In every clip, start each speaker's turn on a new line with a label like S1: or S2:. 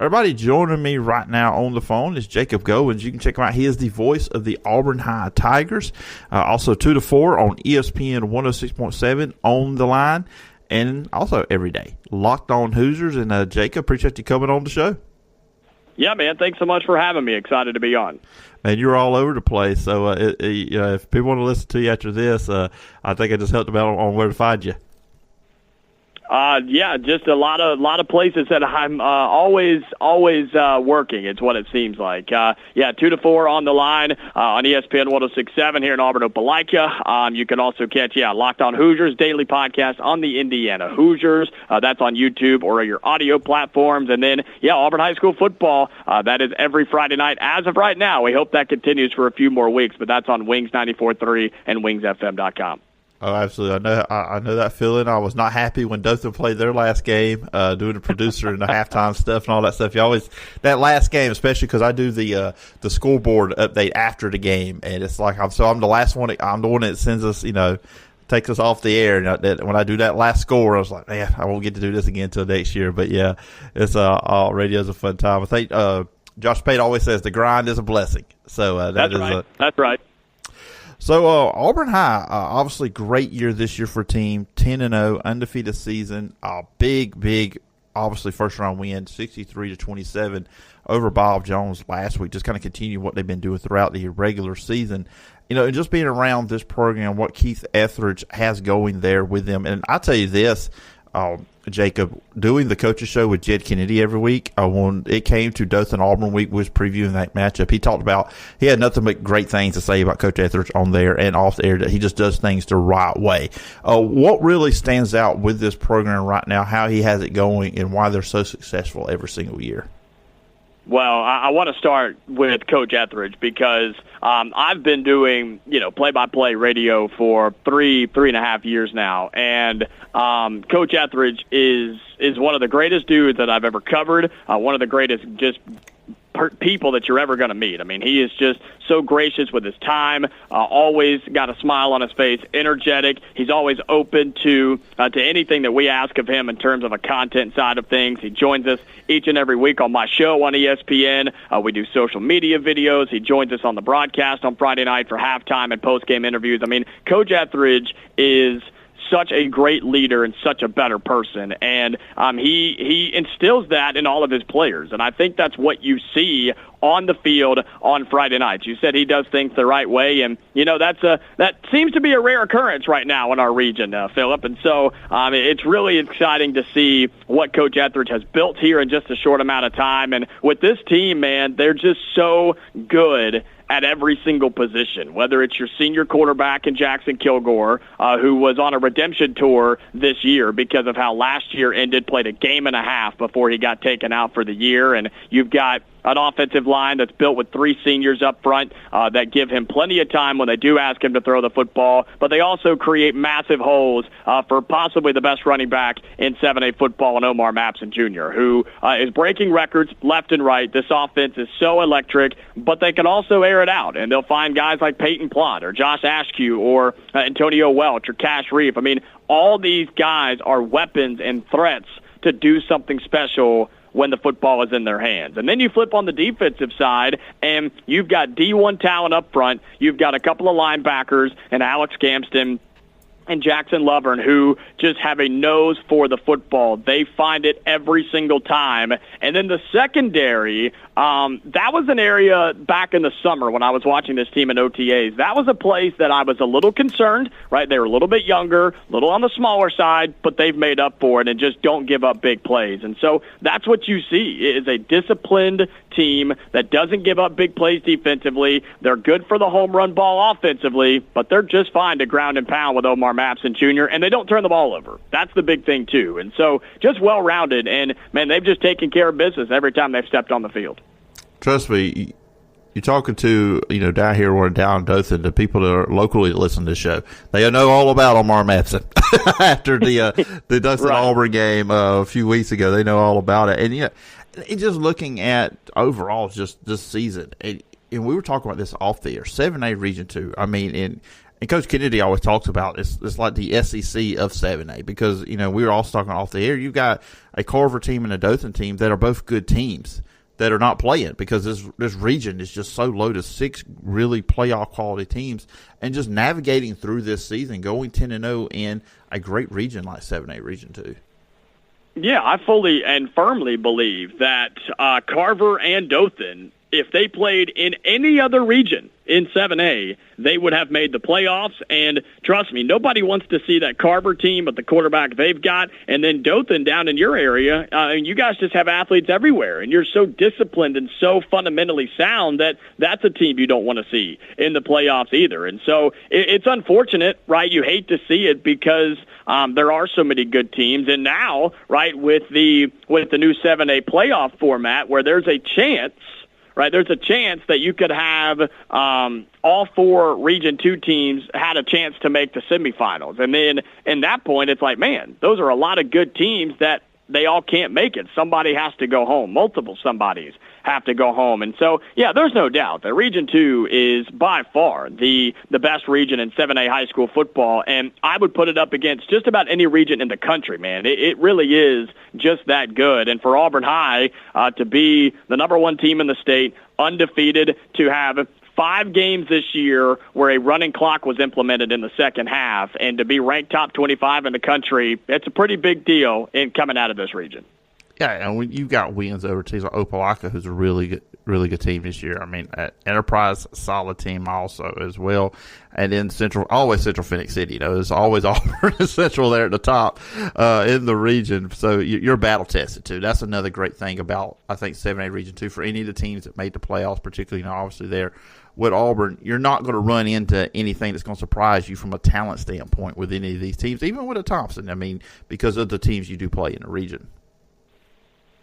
S1: Everybody joining me right now on the phone is Jacob Goins. You can check him out. He is the voice of the Auburn High Tigers. Also 2 to 4 on ESPN 106.7 on the line. And also every day, Locked On Hoosiers. And Jacob, appreciate you coming on the show.
S2: Yeah, man. Thanks so much for having me. Excited to be on.
S1: Man, you're all over the place. So if people want to listen to you after this, I think I just helped them out on where to find you.
S2: Yeah, just a lot of places that I'm always working. It's what it seems like. 2 to 4 on the line on ESPN 106.7 here in Auburn, Opelika. You can also catch Locked On Hoosiers daily podcast on the Indiana Hoosiers. That's on YouTube or your audio platforms. And then Auburn High School football. That is every Friday night as of right now. We hope that continues for a few more weeks, but that's on Wings 94.3 and wingsfm.com.
S1: Oh, absolutely. I know that feeling. I was not happy when Dothan played their last game, doing the producer and the halftime stuff and all that stuff. You always, that last game, especially because I do the scoreboard update after the game, and it's like I'm the last one. I'm the one that sends us, takes us off the air. And when I do that last score, I was like, man, I won't get to do this again until next year. But yeah, it's radio's a fun time. I think Josh Pate always says the grind is a blessing. So
S2: that's right.
S1: So Auburn High, obviously great year this year for a team, 10-0, undefeated season, big, obviously first-round win, 63-27 over Bob Jones last week. Just kind of continue what they've been doing throughout the regular season. And just being around this program, what Keith Etheridge has going there with them. And I'll tell you this, Jacob, doing the coaches show with Jed Kennedy every week, when it came to Dothan Auburn week, was previewing that matchup. He talked about, he had nothing but great things to say about Coach Etheridge on there and off the air, that he just does things the right way. What really stands out with this program right now, how he has it going, and why they're so successful every single year?
S2: Well, I want to start with Coach Etheridge because I've been doing, play-by-play radio for three and a half years now, and Coach Etheridge is one of the greatest dudes that I've ever covered, one of the greatest just people that you're ever going to meet. I mean, he is just so gracious with his time, always got a smile on his face, energetic. He's always open to anything that we ask of him in terms of a content side of things. He joins us each and every week on my show on ESPN. We do social media videos. He joins us on the broadcast on Friday night for halftime and post-game interviews. I mean, Coach Etheridge is such a great leader and such a better person, and he instills that in all of his players, and I think that's what you see on the field on Friday nights. You said he does things the right way, and that seems to be a rare occurrence right now in our region, Phillip, and so it's really exciting to see what Coach Etheridge has built here in just a short amount of time, and with this team, man, they're just so good at every single position, whether it's your senior quarterback in Jackson Kilgore, who was on a redemption tour this year because of how last year ended, played a game and a half before he got taken out for the year, and you've got an offensive line that's built with 3 seniors up front that give him plenty of time when they do ask him to throw the football, but they also create massive holes for possibly the best running back in 7A football, and Omar Mapson Jr., who is breaking records left and right. This offense is so electric, but they can also air it out, and they'll find guys like Peyton Plott or Josh Askew or Antonio Welch or Cash Reef. I mean, all these guys are weapons and threats to do something special when the football is in their hands. And then you flip on the defensive side, and you've got D1 talent up front. You've got a couple of linebackers and Alex Gamston and Jackson Lovern, who just have a nose for the football. They find it every single time. And then the secondary, that was an area back in the summer when I was watching this team in OTAs. That was a place that I was a little concerned, right? They were a little bit younger, a little on the smaller side, but they've made up for it and just don't give up big plays. And so that's what you see is a disciplined team that doesn't give up big plays defensively. They're good for the home run ball offensively, but they're just fine to ground and pound with Omar Mapson Jr., and they don't turn the ball over. That's the big thing, too. And so just well-rounded, and, man, they've just taken care of business every time they've stepped on the field.
S1: Trust me, you're talking to, down here or down in Dothan, the people that are locally listen to the show. They know all about Omar Mapson after the Dothan Auburn game a few weeks ago. They know all about it. And just looking at overall just this season, and we were talking about this off the air, 7A Region 2. I mean, and Coach Kennedy always talks about it's like the SEC of 7A because, we were all talking off the air. You've got a Carver team and a Dothan team that are both good teams that are not playing because this region is just so low to 6 really playoff quality teams, and just navigating through this season, going 10-0 in a great region like 7A Region 2.
S2: Yeah, I fully and firmly believe that Carver and Dothan, if they played in any other region in 7A, they would have made the playoffs. And trust me, nobody wants to see that Carver team with the quarterback they've got. And then Dothan down in your area, you guys just have athletes everywhere. And you're so disciplined and so fundamentally sound that that's a team you don't want to see in the playoffs either. And so it's unfortunate, right? You hate to see it because there are so many good teams. And now, right, with the new 7A playoff format where there's a chance, right, there's a chance that you could have all 4 Region 2 teams had a chance to make the semifinals. And then in that point, it's like, man, those are a lot of good teams that they all can't make it. Somebody has to go home. Multiple somebodies have to go home. And so, yeah, there's no doubt that Region 2 is by far the best region in 7A high school football, and I would put it up against just about any region in the country, man. It really is just that good. And for Auburn High to be the number 1 team in the state, undefeated, to have 5 games this year where a running clock was implemented in the second half, and to be ranked top 25 in the country, it's a pretty big deal in coming out of this region.
S1: Yeah, and when you've got wins over teams like Opelika, who's a really good team this year. I mean, Enterprise, solid team also as well. And then always Central Phoenix City. There's always Auburn and Central there at the top in the region. So you're battle tested too. That's another great thing about, I think, 7A Region 2 for any of the teams that made the playoffs, particularly, obviously there with Auburn. You're not going to run into anything that's going to surprise you from a talent standpoint with any of these teams, even with a Thompson. I mean, because of the teams you do play in the region.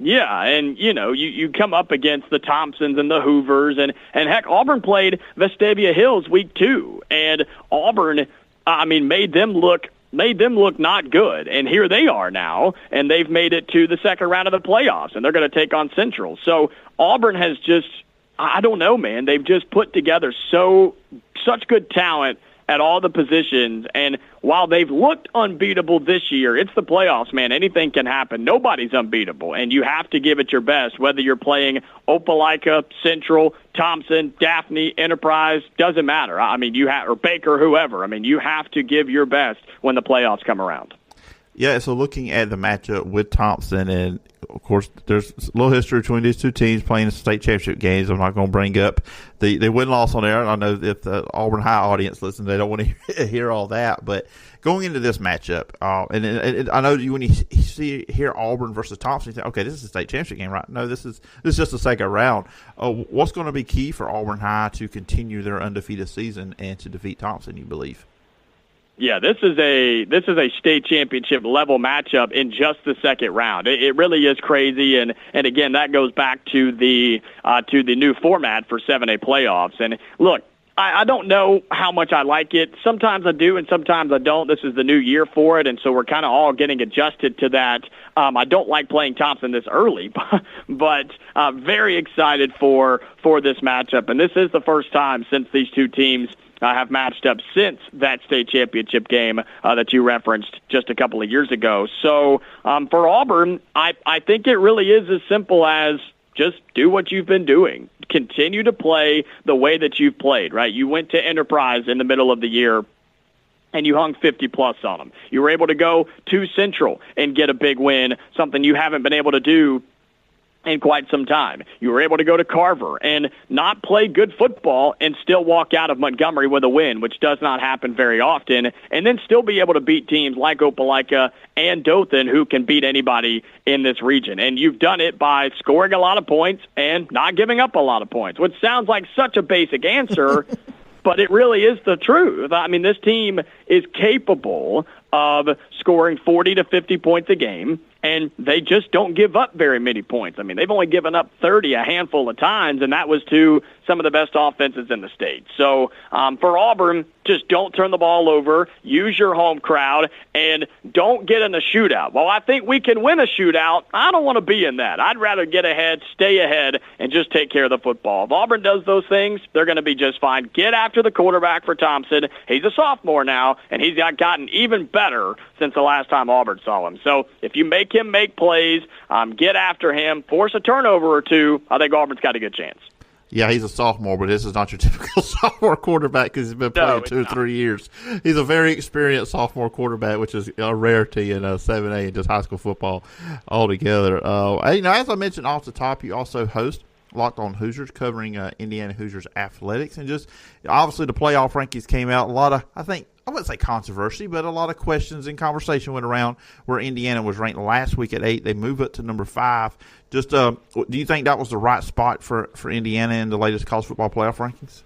S2: Yeah, and, you come up against the Thompsons and the Hoovers, and heck, Auburn played Vestavia Hills week 2, and Auburn, made them look not good, and here they are now, and they've made it to the second round of the playoffs, and they're going to take on Central. So Auburn has just, I don't know, man, they've just put together such good talent at all the positions, and while they've looked unbeatable this year, it's the playoffs, man. Anything can happen. Nobody's unbeatable, and you have to give it your best, whether you're playing Opelika, Central, Thompson, Daphne, Enterprise, doesn't matter. Or Baker, whoever. You have to give your best when the playoffs come around.
S1: Yeah, so looking at the matchup with Thompson, and of course, there's a little history between these two teams playing the state championship games. I'm not going to bring up the win-loss on there. I know if the Auburn High audience listens, they don't want to hear all that. But going into this matchup, and I know when you hear Auburn versus Thompson, you think, okay, this is a state championship game, right? No, this is just the second round. What's going to be key for Auburn High to continue their undefeated season and to defeat Thompson, you believe?
S2: Yeah, this is a state championship level matchup in just the second round. It really is crazy, and again, that goes back to the new format for 7A playoffs. And look, I don't know how much I like it. Sometimes I do, and sometimes I don't. This is the new year for it, and so we're kind of all getting adjusted to that. I don't like playing Thompson this early, but very excited for this matchup. And this is the first time since these two teams have matched up since that state championship game that you referenced just a couple of years ago. So for Auburn, I think it really is as simple as just do what you've been doing. Continue to play the way that you've played, right? You went to Enterprise in the middle of the year, and you hung 50-plus on them. You were able to go to Central and get a big win, something you haven't been able to do in quite some time. You were able to go to Carver and not play good football and still walk out of Montgomery with a win, which does not happen very often, and then still be able to beat teams like Opelika and Dothan who can beat anybody in this region. And you've done it by scoring a lot of points and not giving up a lot of points, which sounds like such a basic answer, but it really is the truth. This team is capable of scoring 40 to 50 points a game, and they just don't give up very many points. They've only given up 30 a handful of times, and that was to some of the best offenses in the state. So for Auburn just don't turn the ball over, use your home crowd, and don't get in a shootout. Well, I think we can win a shootout. I don't want to be in that. I'd rather get ahead, stay ahead, and just take care of the football. If Auburn does those things, they're going to be just fine. Get after the quarterback for Thompson. He's a sophomore now, and he's gotten even better since the last time Auburn saw him. So if you make him make plays, get after him, force a turnover or two, I think Auburn's got a good chance.
S1: Yeah, he's a sophomore, but this is not your typical sophomore quarterback because he's been playing 2 or 3 years. He's a very experienced sophomore quarterback, which is a rarity in 7A and just high school football altogether. As I mentioned off the top, you also host Locked On Hoosiers, covering Indiana Hoosiers athletics, and just obviously the playoff rankings came out. A lot of, I wouldn't say controversy, but a lot of questions and conversation went around where Indiana was ranked last week at 8. They move up to number 5. Just, do you think that was the right spot for Indiana in the latest college football playoff rankings?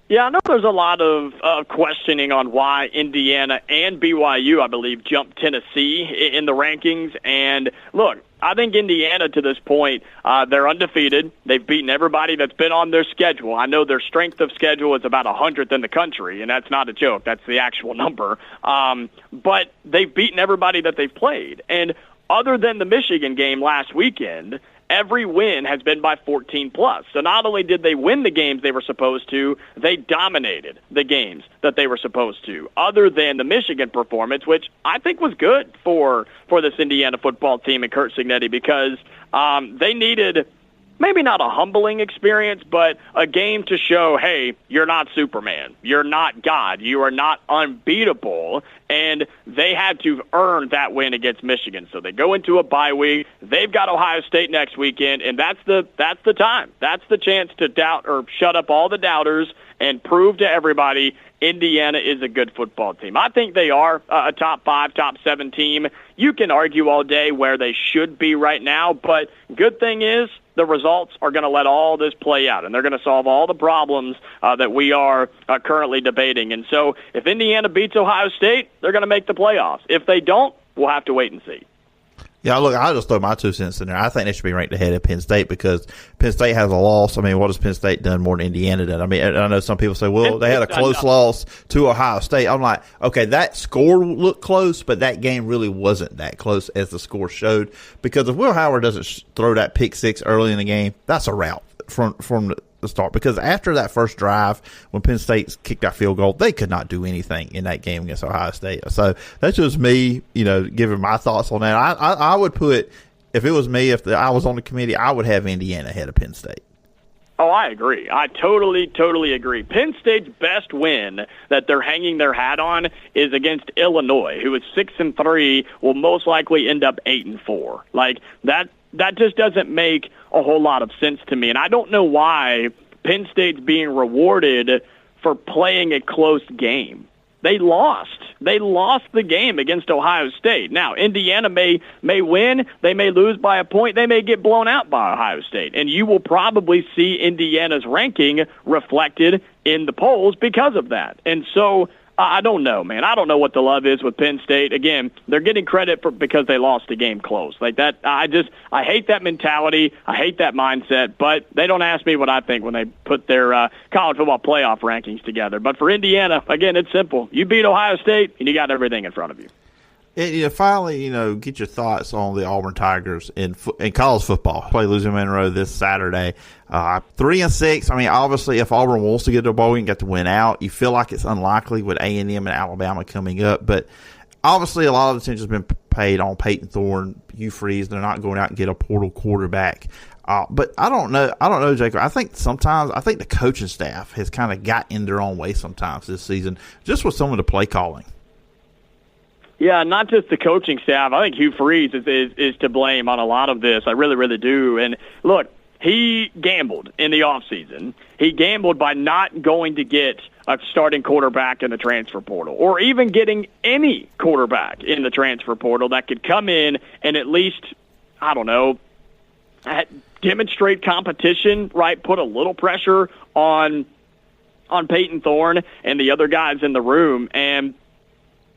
S2: Yeah, I know there's a lot of questioning on why Indiana and BYU, I believe, jumped Tennessee in the rankings. And look, I think Indiana to this point, they're undefeated. They've beaten everybody that's been on their schedule. I know their strength of schedule is about 100th in the country, and that's not a joke. That's the actual number. But they've beaten everybody that they've played. And other than the Michigan game last weekend, every win has been by 14+. So not only did they win the games they were supposed to, they dominated the games that they were supposed to, other than the Michigan performance, which I think was good for this Indiana football team and Curt Cignetti, because they needed maybe not a humbling experience, but a game to show, hey, you're not Superman. You're not God. You are not unbeatable. And they had to earn that win against Michigan. So they go into a bye week. They've got Ohio State next weekend, and that's the time. That's the chance to doubt or shut up all the doubters and prove to everybody Indiana is a good football team. I think they are a top 5, top 7 team. You can argue all day where they should be right now, but good thing is the results are going to let all this play out, and they're going to solve all the problems that we are currently debating. And so if Indiana beats Ohio State, they're going to make the playoffs. If they don't, we'll have to wait and see.
S1: Yeah, look, I'll just throw my 2 cents in there. I think they should be ranked ahead of Penn State because Penn State has a loss. I mean, what has Penn State done more than Indiana done? I mean, I know some people say, well, they had a close loss to Ohio State. I'm like, okay, that score looked close, but that game really wasn't that close as the score showed, because if Will Howard doesn't throw that pick 6 early in the game, that's a rout from the start, because after that first drive, when Penn State kicked that field goal, they could not do anything in that game against Ohio State. So that's just me, giving my thoughts on that. I would put, if it was me, if I was on the committee, I would have Indiana ahead of Penn State.
S2: Oh, I agree. I totally agree. Penn State's best win that they're hanging their hat on is against Illinois, who is 6-3, will most likely end up 8-4. Like that just doesn't make a whole lot of sense to me. And I don't know why Penn State's being rewarded for playing a close game. They lost. They lost the game against Ohio State. Now, Indiana may win. They may lose by a point. They may get blown out by Ohio State. And you will probably see Indiana's ranking reflected in the polls because of that. And so I don't know, man. I don't know what the love is with Penn State. Again, they're getting credit because they lost the game close. Like that, I hate that mentality. I hate that mindset, but they don't ask me what I think when they put their college football playoff rankings together. But for Indiana, again, it's simple. You beat Ohio State, and you got everything in front of you.
S1: Finally, get your thoughts on the Auburn Tigers in college football. Play Louisiana Monroe this Saturday. 3-6. I mean, obviously, if Auburn wants to get to a bowl game and get to win out, you feel like it's unlikely with A&M and Alabama coming up. But obviously, a lot of attention has been paid on Peyton Thorne, Hugh Freeze. They're not going out and get a portal quarterback. But I don't know, Jacob. I think the coaching staff has kind of got in their own way sometimes this season, just with some of the play calling.
S2: Yeah, not just the coaching staff. I think Hugh Freeze is to blame on a lot of this. I really, really do. And look, he gambled in the offseason. He gambled by not going to get a starting quarterback in the transfer portal, or even getting any quarterback in the transfer portal that could come in and at least, I don't know, demonstrate competition, right? Put a little pressure on Peyton Thorne and the other guys in the room. And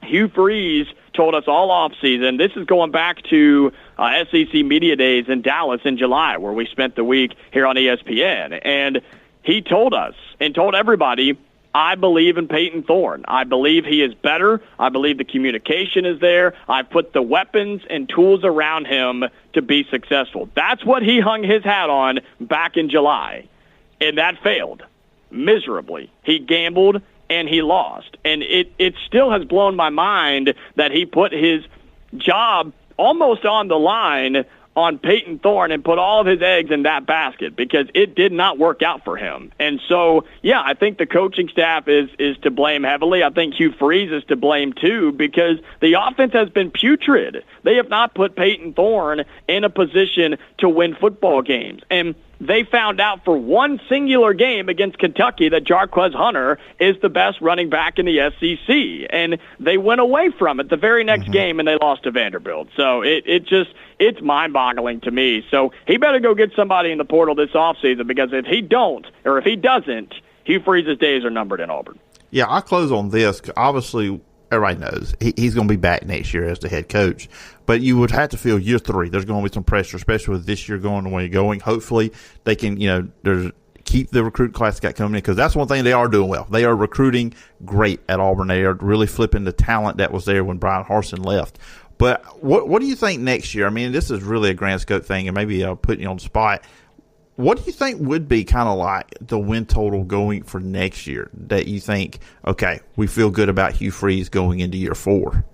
S2: Hugh Freeze told us all offseason, this is going back to SEC Media Days in Dallas in July, where we spent the week here on ESPN. And he told us and told everybody, I believe in Peyton Thorne. I believe he is better. I believe the communication is there. I put the weapons and tools around him to be successful. That's what he hung his hat on back in July, and that failed miserably. He gambled, and he lost. And it still has blown my mind that he put his job almost on the line on Peyton Thorne and put all of his eggs in that basket, because it did not work out for him. And so, yeah, I think the coaching staff is to blame heavily. I think Hugh Freeze is to blame too, because the offense has been putrid. They have not put Peyton Thorne in a position to win football games. And they found out for one singular game against Kentucky that Jarquez Hunter is the best running back in the SEC. And they went away from it the very next game, and they lost to Vanderbilt. So it's mind-boggling to me. So he better go get somebody in the portal this offseason, because if he doesn't, Hugh Freeze's days are numbered in Auburn.
S1: Yeah, I'll close on this. Obviously, everybody knows he's going to be back next year as the head coach. But you would have to feel year 3, there's going to be some pressure, especially with this year going the way it's going. Hopefully, they can, keep the recruit class got coming in, because that's one thing they are doing well. They are recruiting great at Auburn. They are really flipping the talent that was there when Brian Harsin left. But what do you think next year? I mean, this is really a grand scope thing, and maybe I'll put you on the spot. What do you think would be kind of like the win total going for next year that you think, okay, we feel good about Hugh Freeze going into year 4?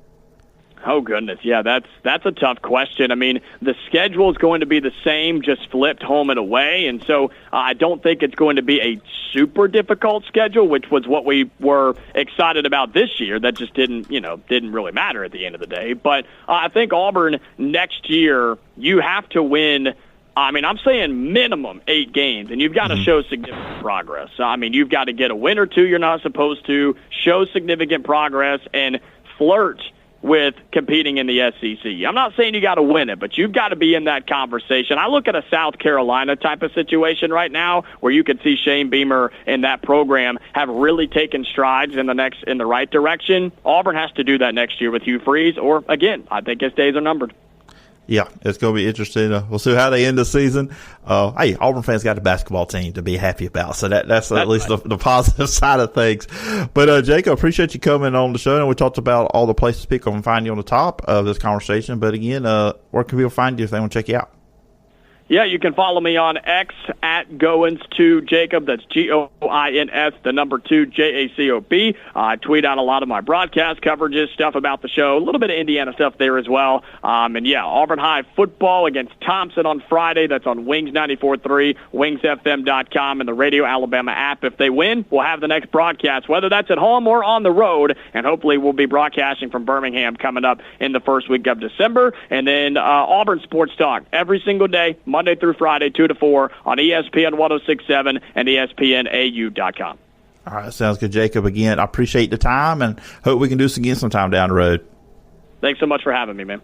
S2: Oh, goodness. Yeah, that's a tough question. I mean, the schedule is going to be the same, just flipped home and away. And so I don't think it's going to be a super difficult schedule, which was what we were excited about this year. That just didn't really matter at the end of the day. But I think Auburn next year, you have to win. I mean, I'm saying minimum 8 games, and you've got to show significant progress. I mean, you've got to get a win or 2 you're not supposed to, show significant progress, and flirt with competing in the SEC. I'm not saying you got to win it, but you've got to be in that conversation. I look at a South Carolina type of situation right now where you could see Shane Beamer and that program have really taken strides in the right direction. Auburn has to do that next year with Hugh Freeze, or, again, I think his days are numbered.
S1: Yeah, it's going to be interesting. We'll see how they end the season. Hey, Auburn fans got a basketball team to be happy about, so that's at least
S2: right.
S1: the positive side of things. But, Jacob, appreciate you coming on the show. And we talked about all the places people can find you on the top of this conversation. But, again, where can people find you if they want to check you out?
S2: Yeah, you can follow me on X at Goins2Jacob. That's Goins, the number 2, Jacob. I tweet out a lot of my broadcast coverages, stuff about the show, a little bit of Indiana stuff there as well. And yeah, Auburn High football against Thompson on Friday. That's on Wings 94.3, wingsfm.com, and the Radio Alabama app. If they win, we'll have the next broadcast, whether that's at home or on the road. And hopefully we'll be broadcasting from Birmingham coming up in the first week of December. And then Auburn Sports Talk every single day, Monday through Friday, 2 to 4 on ESPN 106.7 and ESPNAU.com.
S1: All right, sounds good, Jacob. Again, I appreciate the time and hope we can do this again sometime down the road.
S2: Thanks so much for having me, man.